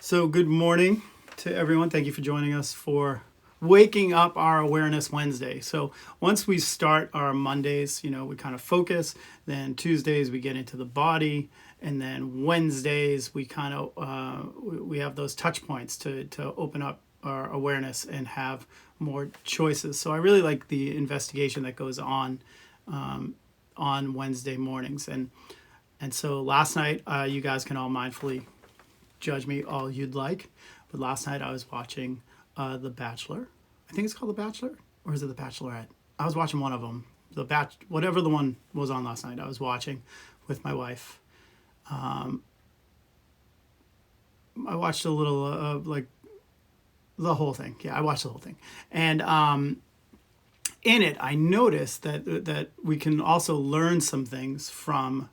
So good morning to everyone. Thank you for joining us for Waking Up Our Awareness Wednesday. So once we start our Mondays, we kind of focus. Then Tuesdays we get into the body, and then Wednesdays we kind of we have those touch points to open up our awareness and have more choices. So I really like the investigation that goes on Wednesday mornings, and so last night you guys can all mindfully judge me all you'd like, but last night I was watching The Bachelor. I think it's called The Bachelor, or is it The Bachelorette? I was watching one of them. Whatever the one was on last night, I was watching with my wife. I watched a little like the whole thing. Yeah, I watched the whole thing, and in it, I noticed that we can also learn some things from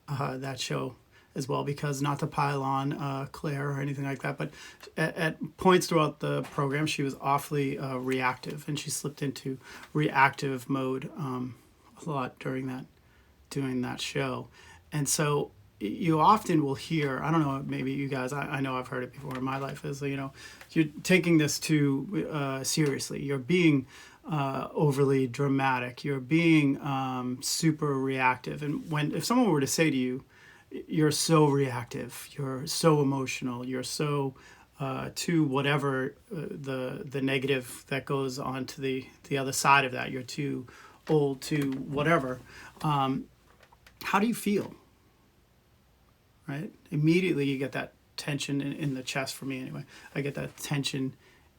that show as well, because not to pile on Claire or anything like that, but at points throughout the program, she was awfully reactive, and she slipped into reactive mode a lot during that show. And so you often will hear, I don't know, maybe you guys, I know I've heard it before in my life, is, you're taking this too seriously. You're being overly dramatic. You're being super reactive. And if someone were to say to you, you're so reactive, you're so emotional, you're so to whatever the negative that goes on to the other side of that, you're too old to whatever, how do you feel? Right? Immediately you get that tension in the chest. For me anyway, I get that tension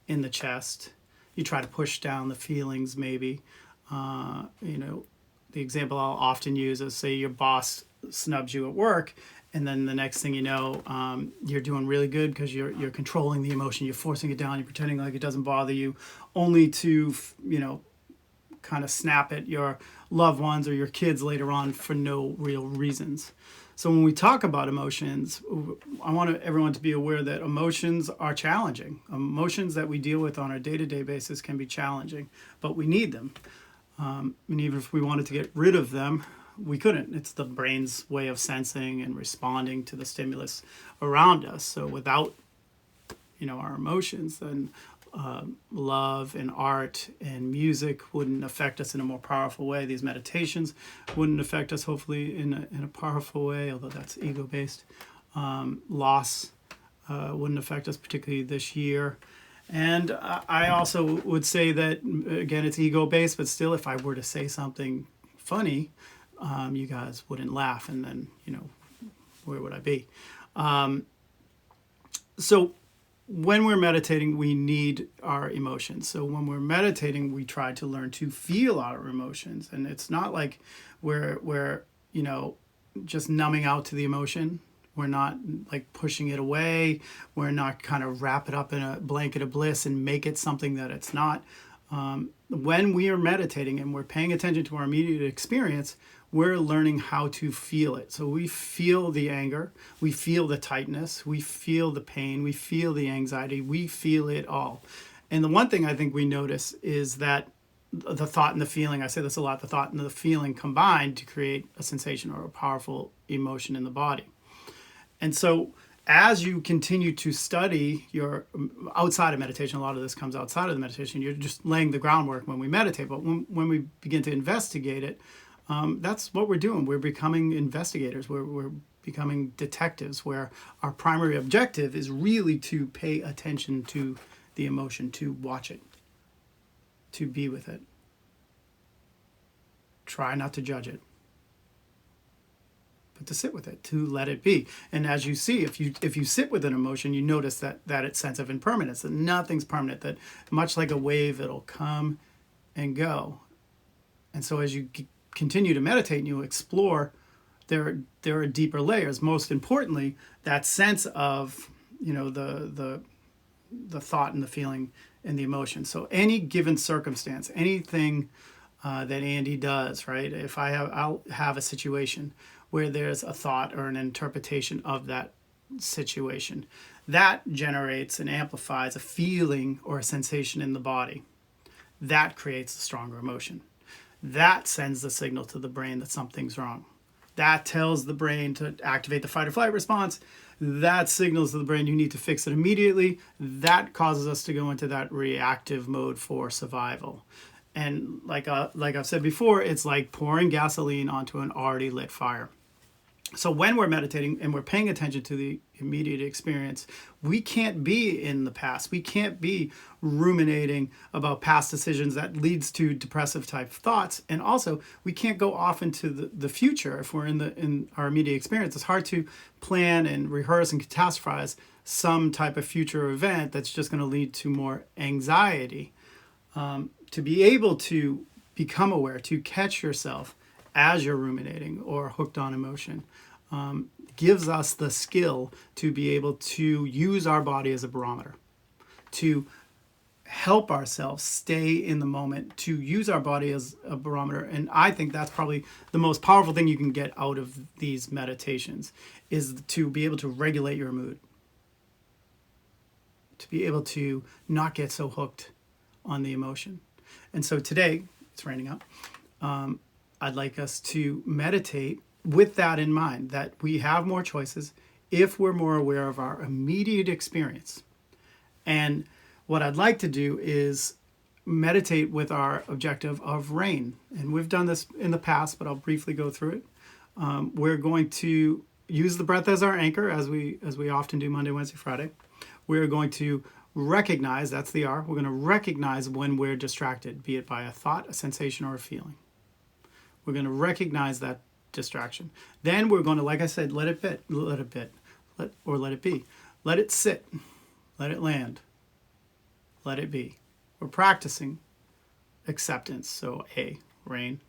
in the chest. You try to push down the feelings, maybe. The example I'll often use is, say your boss snubs you at work, and then the next thing you know, you're doing really good because you're controlling the emotion, you're forcing it down, you're pretending like it doesn't bother you, only to kind of snap at your loved ones or your kids later on for no real reasons. So when we talk about emotions, I want everyone to be aware that emotions are challenging. Emotions that we deal with on a day-to-day basis can be challenging, but we need them. And even if we wanted to get rid of them, we couldn't. It's the brain's way of sensing and responding to the stimulus around us. So without, our emotions, then love and art and music wouldn't affect us in a more powerful way. These meditations wouldn't affect us, hopefully, in a powerful way, although that's ego-based. Loss wouldn't affect us, particularly this year. And I also would say that, again, it's ego-based, but still, if I were to say something funny, you guys wouldn't laugh, and then, where would I be? So when we're meditating, we need our emotions. So when we're meditating, we try to learn to feel our emotions. And it's not like we're just numbing out to the emotion. We're not like pushing it away. We're not kind of wrap it up in a blanket of bliss and make it something that it's not. When we are meditating and we're paying attention to our immediate experience, we're learning how to feel it. So we feel the anger, we feel the tightness, we feel the pain, we feel the anxiety, we feel it all. And the one thing I think we notice is that the thought and the feeling, I say this a lot, the thought and the feeling combine to create a sensation or a powerful emotion in the body. And so as you continue to study your outside of meditation, a lot of this comes outside of the meditation, you're just laying the groundwork when we meditate. But when we begin to investigate it, that's what we're doing. We're becoming investigators. We're becoming detectives, where our primary objective is really to pay attention to the emotion, to watch it, to be with it. Try not to judge it, but to sit with it, to let it be. And as you see, if you sit with an emotion, you notice that its sense of impermanence, that nothing's permanent, that much like a wave, it'll come and go. And so as you continue to meditate and you explore, there are deeper layers. Most importantly, that sense of the thought and the feeling and the emotion. So any given circumstance, anything that Andy does, right? If I'll have a situation where there's a thought or an interpretation of that situation, that generates and amplifies a feeling or a sensation in the body. That creates a stronger emotion. That sends the signal to the brain that something's wrong. That tells the brain to activate the fight or flight response, that signals to the brain you need to fix it immediately. That causes us to go into that reactive mode for survival. And like I've said before, it's like pouring gasoline onto an already lit fire. So when we're meditating and we're paying attention to the immediate experience, we can't be in the past. We can't be ruminating about past decisions that leads to depressive type thoughts. And also, we can't go off into the future if we're in our immediate experience. It's hard to plan and rehearse and catastrophize some type of future event that's just going to lead to more anxiety. To be able to become aware, to catch yourself as you're ruminating or hooked on emotion, gives us the skill to be able to use our body as a barometer, to help ourselves stay in the moment, to use our body as a barometer. And I think that's probably the most powerful thing you can get out of these meditations, is to be able to regulate your mood, to be able to not get so hooked on the emotion. And so today, it's raining out, I'd like us to meditate with that in mind, that we have more choices if we're more aware of our immediate experience. And what I'd like to do is meditate with our objective of rain. And we've done this in the past, but I'll briefly go through it. We're going to use the breath as our anchor, as we often do Monday, Wednesday, Friday. We're going to recognize, that's the R, we're going to recognize when we're distracted, be it by a thought, a sensation, or a feeling. We're going to recognize that distraction. Then we're going to, like I said, let it be. Let it sit. Let it land. Let it be. We're practicing acceptance. So A, rain,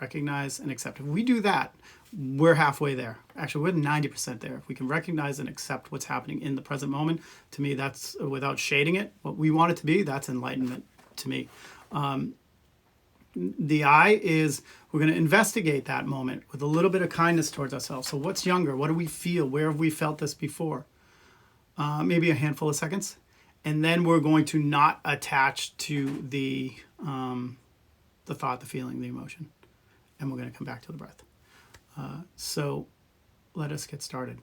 recognize and accept. If we do that, we're halfway there. Actually, we're 90% there. If we can recognize and accept what's happening in the present moment, to me, that's, without shading it, what we want it to be, that's enlightenment to me. The I is, we're going to investigate that moment with a little bit of kindness towards ourselves. So what's younger? What do we feel? Where have we felt this before? Maybe a handful of seconds. And then we're going to not attach to the thought, the feeling, the emotion. And we're going to come back to the breath. So let us get started.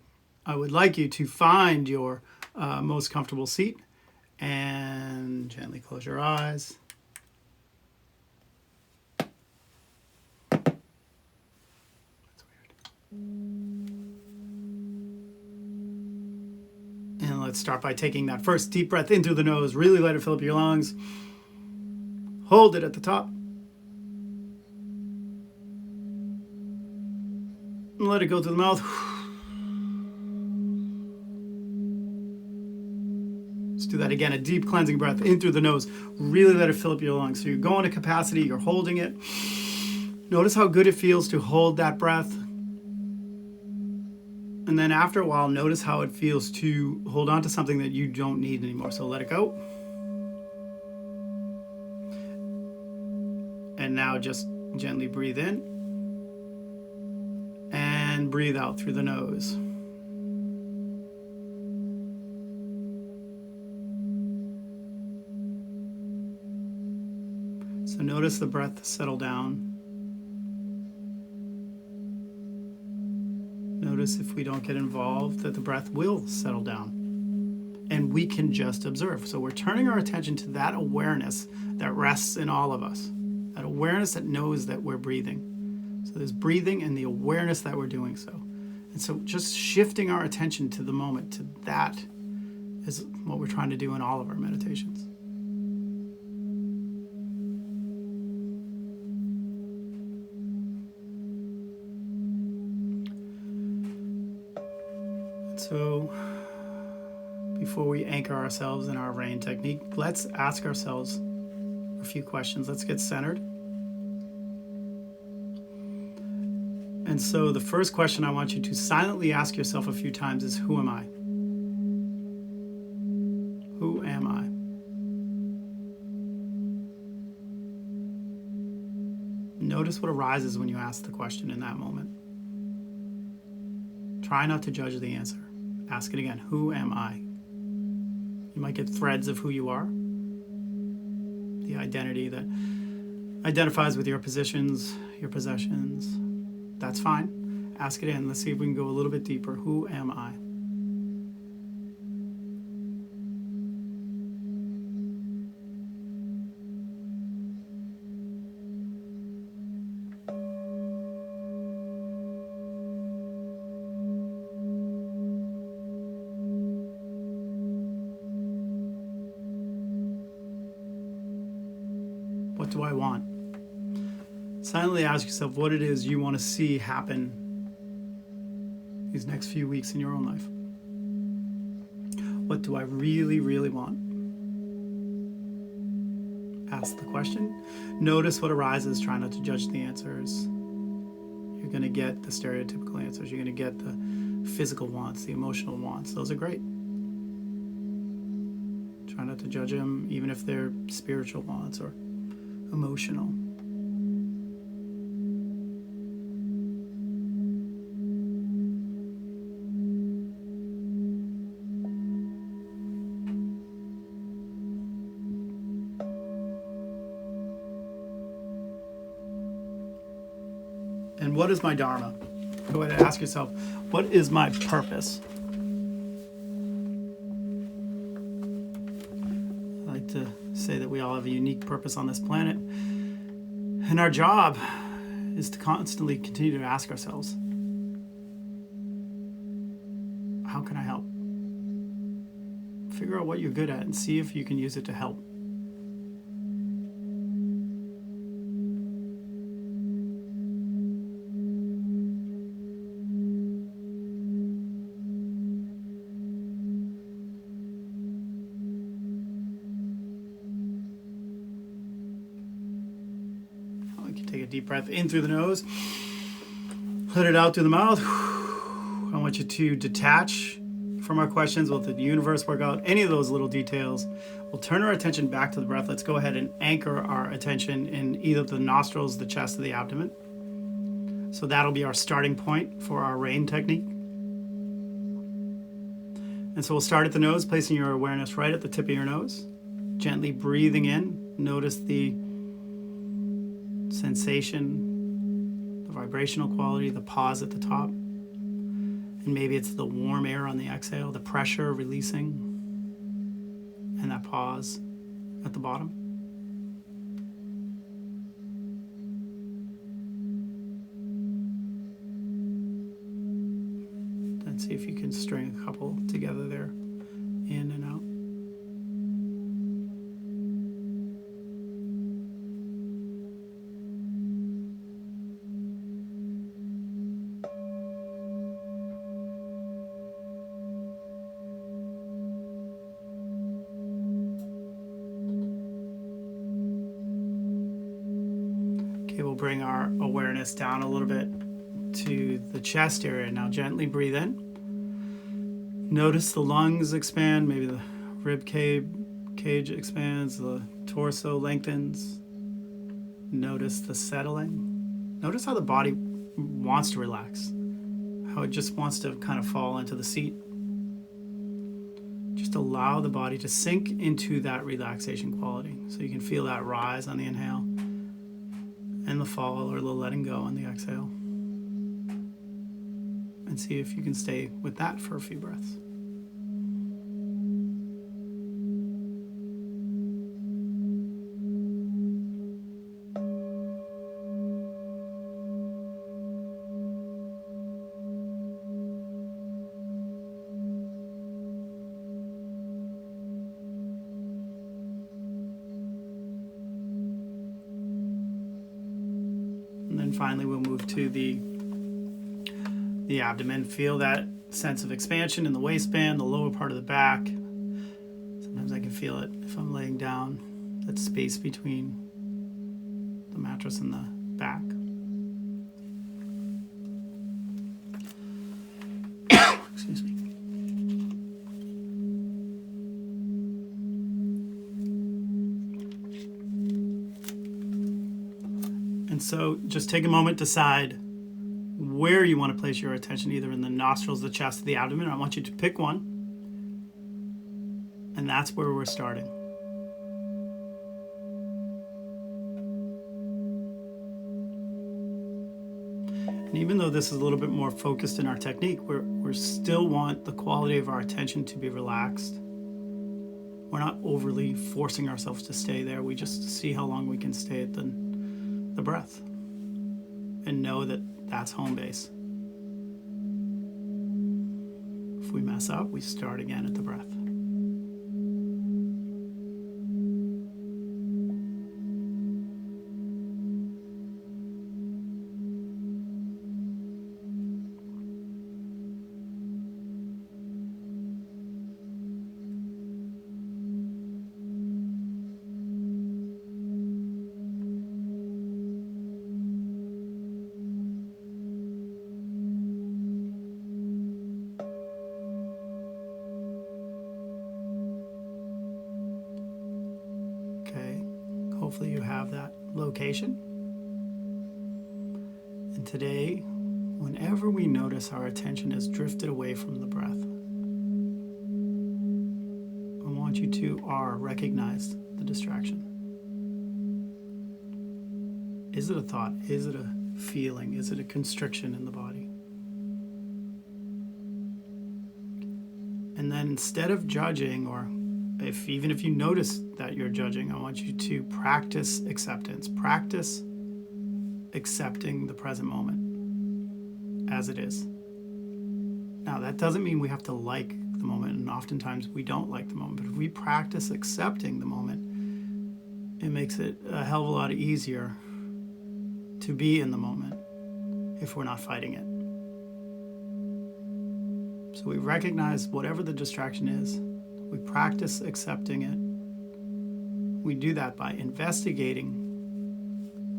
I would like you to find your most comfortable seat and gently close your eyes. And let's start by taking that first deep breath in through the nose. Really let it fill up your lungs. Hold it at the top. And let it go through the mouth. Let's do that again. A deep cleansing breath in through the nose. Really let it fill up your lungs. So you're going to capacity. You're holding it. Notice how good it feels to hold that breath. And then after a while, notice how it feels to hold on to something that you don't need anymore. So let it go. And now just gently breathe in. And breathe out through the nose. So notice the breath settle down. Notice, if we don't get involved, that the breath will settle down. And we can just observe. So we're turning our attention to that awareness that rests in all of us. That awareness that knows that we're breathing. So there's breathing and the awareness that we're doing so. And so just shifting our attention to the moment, to that, is what we're trying to do in all of our meditations. So before we anchor ourselves in our rain technique, let's ask ourselves a few questions. Let's get centered. And so the first question I want you to silently ask yourself a few times is, who am I? Who am I? Notice what arises when you ask the question in that moment. Try not to judge the answer. Ask it again. Who am I? You might get threads of who you are. The identity that identifies with your positions, your possessions. That's fine. Ask it in. Let's see if we can go a little bit deeper. Who am I? What do I want? Silently ask yourself what it is you want to see happen these next few weeks in your own life. What do I really, really want? Ask the question. Notice what arises. Try not to judge the answers. You're going to get the stereotypical answers. You're going to get the physical wants, the emotional wants. Those are great. Try not to judge them, even if they're spiritual wants or emotional. And what is my dharma? Go ahead and ask yourself, what is my purpose? I like to say that we all have a unique purpose on this planet. And our job is to constantly continue to ask ourselves, how can I help? Figure out what you're good at and see if you can use it to help. Take a deep breath in through the nose. Let it out through the mouth. I want you to detach from our questions. We'll let the universe work out any of those little details. We'll turn our attention back to the breath. Let's go ahead and anchor our attention in either the nostrils, the chest, or the abdomen. So that'll be our starting point for our rain technique. And so we'll start at the nose, placing your awareness right at the tip of your nose. Gently breathing in. Notice the sensation, the vibrational quality, the pause at the top. And maybe it's the warm air on the exhale, the pressure releasing, and that pause at the bottom. Then see if you can string a couple together there, in and out. Okay, we'll bring our awareness down a little bit to the chest area. Now gently breathe in. Notice the lungs expand, maybe the rib cage expands, the torso lengthens. Notice the settling. Notice how the body wants to relax, how it just wants to kind of fall into the seat. Just allow the body to sink into that relaxation quality. So you can feel that rise on the inhale and the fall or the letting go on the exhale. And see if you can stay with that for a few breaths. And then finally we'll move to the abdomen. Feel that sense of expansion in the waistband, the lower part of the back. Sometimes I can feel it if I'm laying down, that space between the mattress and the back. Excuse me. And so just take a moment, decide where you want to place your attention, either in the nostrils, the chest, or the abdomen. I want you to pick one. And that's where we're starting. And even though this is a little bit more focused in our technique, we still want the quality of our attention to be relaxed. We're not overly forcing ourselves to stay there. We just see how long we can stay at the breath and know that that's home base. If we mess up, we start again at the breath. Hopefully you have that location. And today, whenever we notice our attention has drifted away from the breath, I want you to recognize the distraction. Is it a thought? Is it a feeling? Is it a constriction in the body? And then instead of judging, or even if you notice that you're judging, I want you to practice acceptance. Practice accepting the present moment as it is. Now, that doesn't mean we have to like the moment, and oftentimes we don't like the moment, but if we practice accepting the moment, it makes it a hell of a lot easier to be in the moment if we're not fighting it. So we recognize whatever the distraction is, we practice accepting it. We do that by investigating,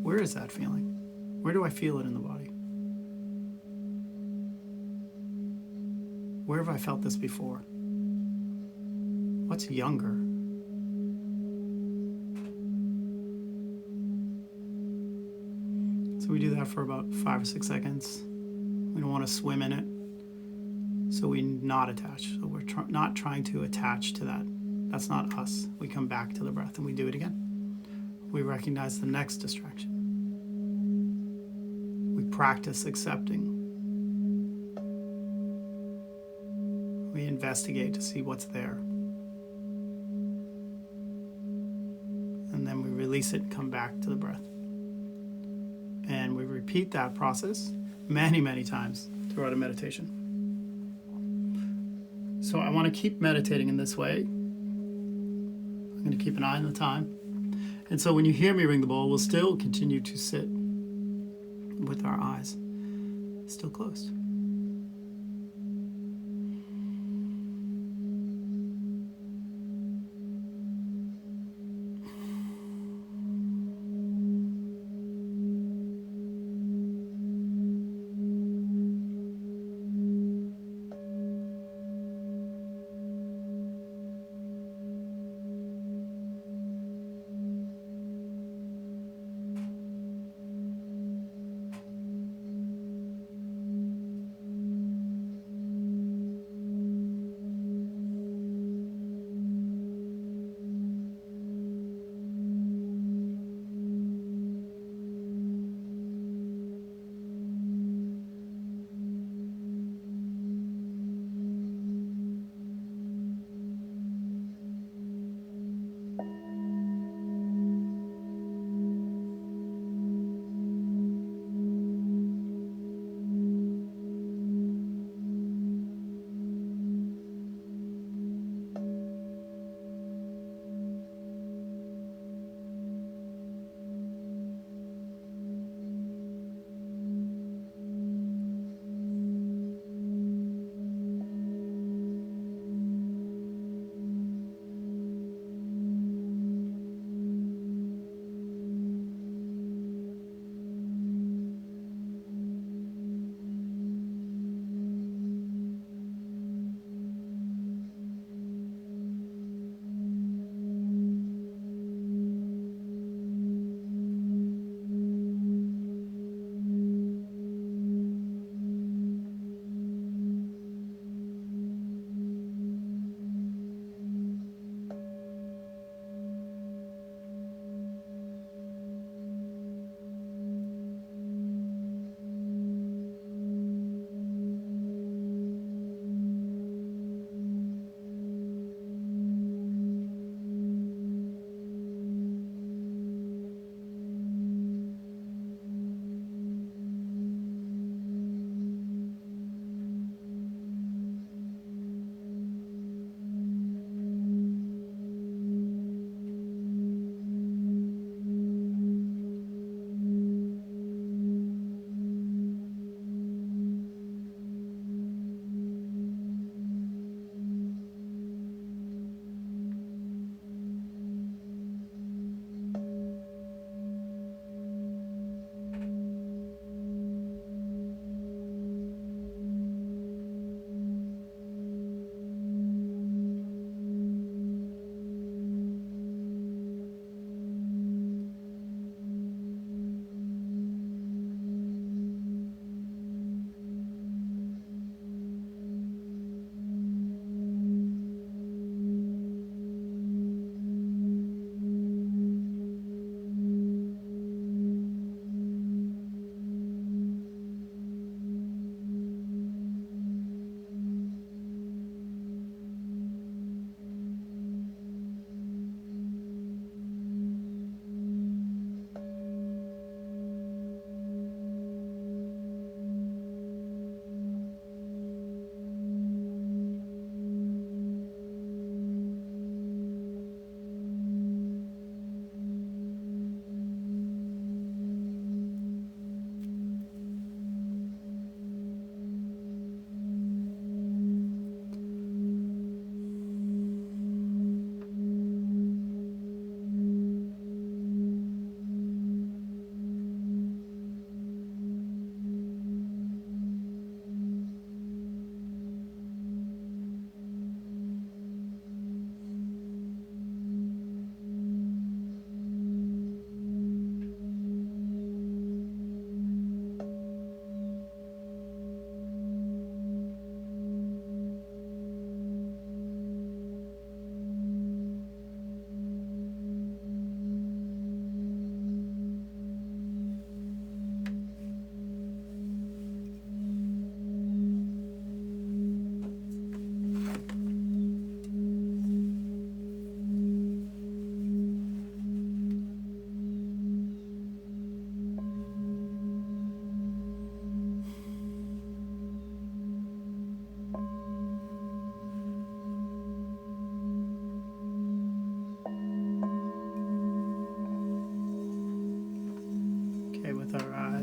where is that feeling? Where do I feel it in the body? Where have I felt this before? What's younger? So we do that for about 5 or 6 seconds. We don't want to swim in it. So we not attach. So we're not trying to attach to that. That's not us. We come back to the breath and we do it again. We recognize the next distraction. We practice accepting. We investigate to see what's there. And then we release it and come back to the breath. And we repeat that process many, many times throughout a meditation. So I want to keep meditating in this way. I'm going to keep an eye on the time. And so when you hear me ring the bell, we'll still continue to sit with our eyes still closed.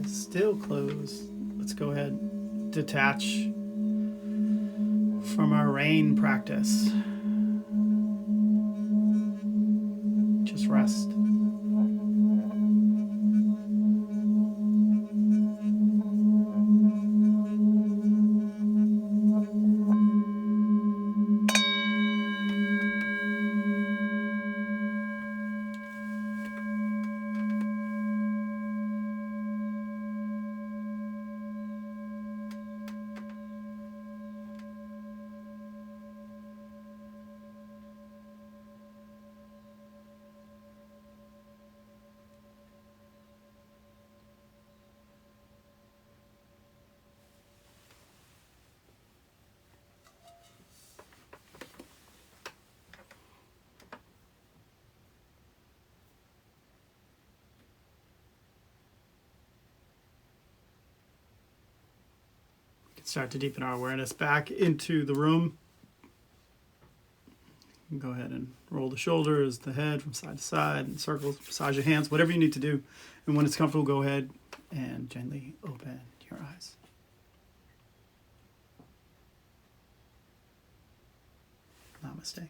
eyes still closed. Let's go ahead and detach from our rain practice. Just rest. Start to deepen our awareness back into the room. Go ahead and roll the shoulders, the head from side to side, in circles, massage your hands, whatever you need to do. And when it's comfortable, go ahead and gently open your eyes. Namaste.